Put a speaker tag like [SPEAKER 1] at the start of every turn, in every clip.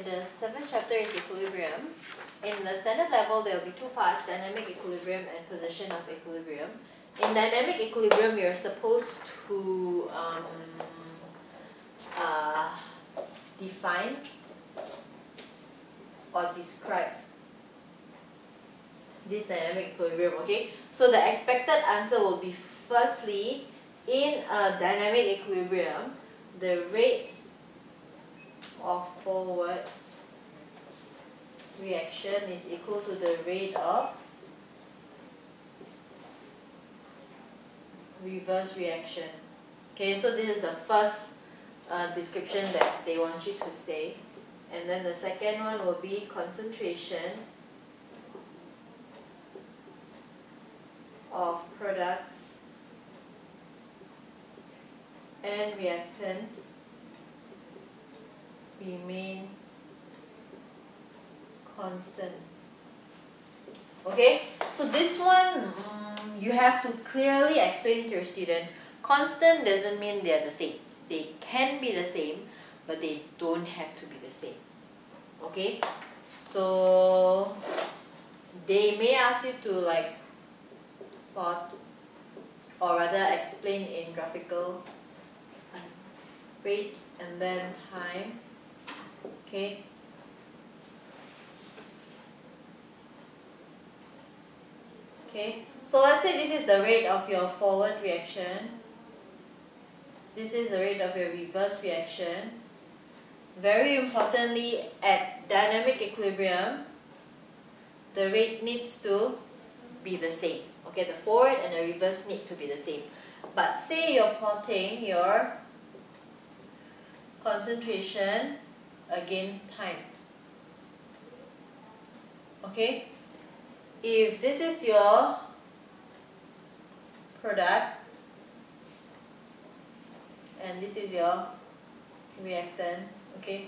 [SPEAKER 1] Okay, the seventh chapter is equilibrium. In the standard level, there will be two parts, dynamic equilibrium and position of equilibrium. In dynamic equilibrium, you're supposed to define or describe this dynamic equilibrium, okay? So the expected answer will be, firstly, in a dynamic equilibrium, the rate of forward reaction is equal to the rate of reverse reaction. Okay, so this is the first description that they want you to say. And then the second one will be concentration of products and reactants remain constant. Okay, so this one you have to clearly explain to your student. Constant doesn't mean they are the same. They can be the same, but they don't have to be the same. Okay, so they may ask you to like plot or rather explain in graphical rate and then time. Okay. Okay, so let's say this is the rate of your forward reaction. This is the rate of your reverse reaction. Very importantly, at dynamic equilibrium, the rate needs to be the same. Okay, the forward and the reverse need to be the same. But say you're plotting your concentration against time. Okay, if this is your product and this is your reactant, okay,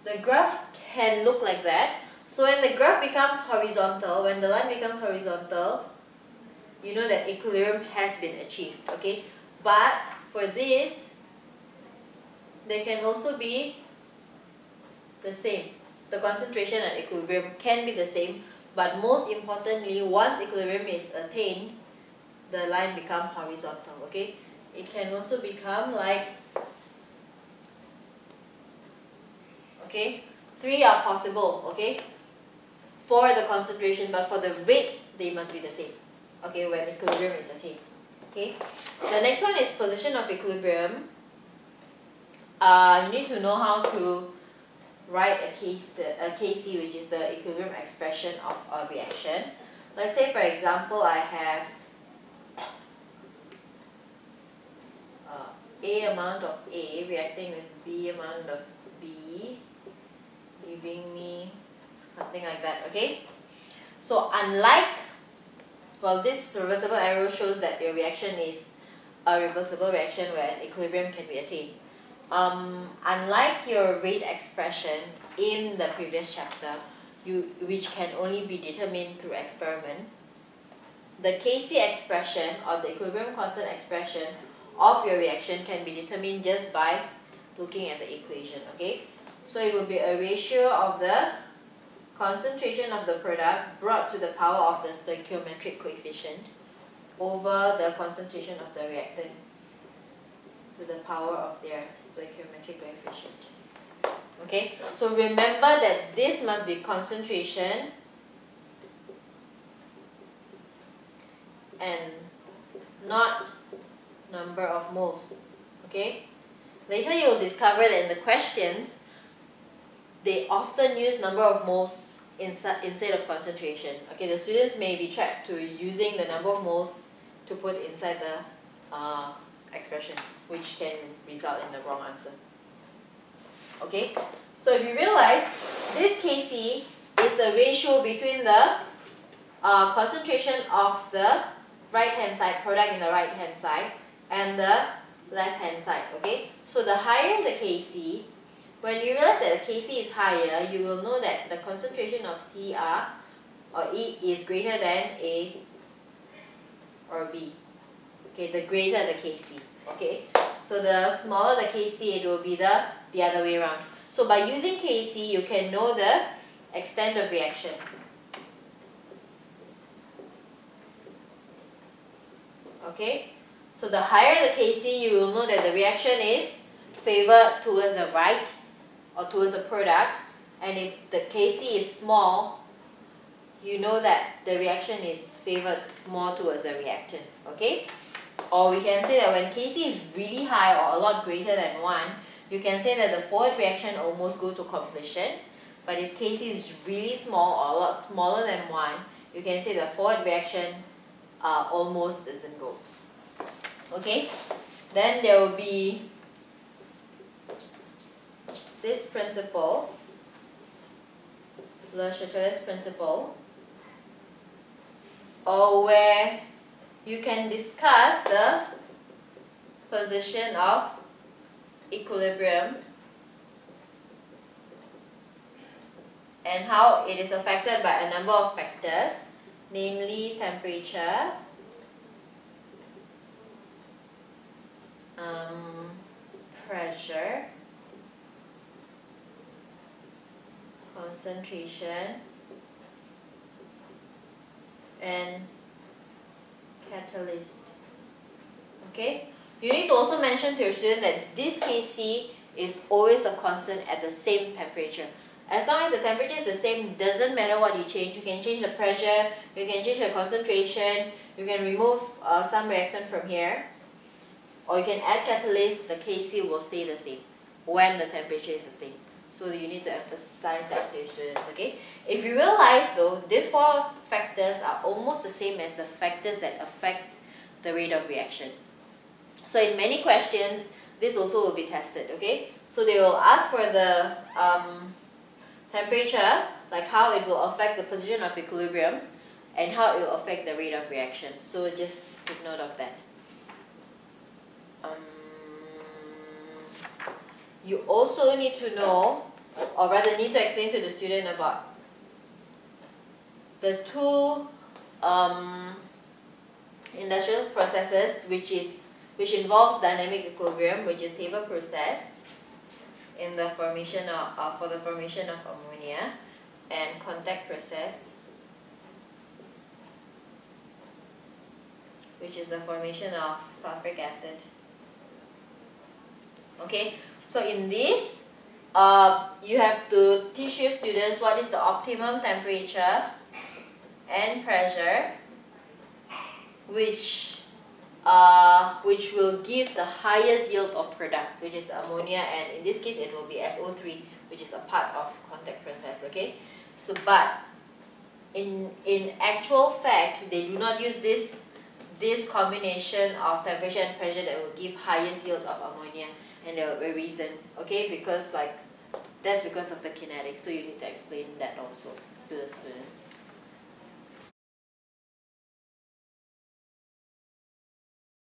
[SPEAKER 1] the graph can look like that. So when the graph becomes horizontal, when the line becomes horizontal, you know that equilibrium has been achieved, okay? But for this, they can also be the same. The concentration at equilibrium can be the same, but most importantly, once equilibrium is attained, the line becomes horizontal, okay? It can also become like, okay, three are possible, okay, for the concentration, but for the rate, they must be the same, okay, when equilibrium is attained, okay? The next one is position of equilibrium. You need to know how to write a Kc, which is the equilibrium expression of a reaction. Let's say, for example, I have A amount of A reacting with B amount of B, giving me something like that, okay? So unlike, well, this reversible arrow shows that your reaction is a reversible reaction where equilibrium can be attained. Unlike your rate expression in the previous chapter, which can only be determined through experiment, the Kc expression or the equilibrium constant expression of your reaction can be determined just by looking at the equation, okay? So it will be a ratio of the concentration of the product brought to the power of the stoichiometric coefficient over the concentration of the reactants to the power of their stoichiometric coefficient. Okay, so remember that this must be concentration and not number of moles. Okay, later you will discover that in the questions they often use number of moles instead of concentration. Okay, the students may be trapped to using the number of moles to put inside the expression, which can result in the wrong answer. Okay, so if you realize this Kc is the ratio between the concentration of the right hand side, product in the right hand side, and the left hand side, okay? So the higher the Kc, when you realize that the Kc is higher, you will know that the concentration of Cr or E is greater than A or B. Okay, the greater the Kc, okay? So the smaller the Kc, it will be the other way around. So by using Kc, you can know the extent of reaction. Okay, so the higher the Kc, you will know that the reaction is favored towards the right or towards the product, and if the Kc is small, you know that the reaction is favored more towards the reactant. Okay, or we can say that when Kc is really high or a lot greater than 1, you can say that the forward reaction almost go to completion. But if Kc is really small or a lot smaller than 1, you can say the forward reaction almost doesn't go. Okay, then there will be this principle, Le Chatelet's principle, or where you can discuss the position of equilibrium and how it is affected by a number of factors, namely temperature, pressure, concentration, and catalyst. Okay, you need to also mention to your student that this Kc is always a constant at the same temperature. As long as the temperature is the same, doesn't matter what you change. You can change the pressure, you can change the concentration, you can remove some reactant from here, or you can add catalyst, the Kc will stay the same when the temperature is the same. So you need to emphasize that to your students, okay? If you realize though, these 4 factors are almost the same as the factors that affect the rate of reaction. So in many questions, this also will be tested, okay? So they will ask for the temperature, like how it will affect the position of equilibrium and how it will affect the rate of reaction. So just take note of that. You also need to know, or rather need to explain to the student about the 2 industrial processes which involves dynamic equilibrium, which is Haber process in the formation of for the formation of ammonia, and contact process, which is the formation of sulfuric acid. Okay, so in this, you have to teach your students what is the optimum temperature and pressure which will give the highest yield of product, which is ammonia, and in this case it will be SO3, which is a part of contact process. Okay, so but in actual fact, they do not use this combination of temperature and pressure that will give highest yield of ammonia, and there will be a reason. Okay, because that's because of the kinetics, so you need to explain that also to the students.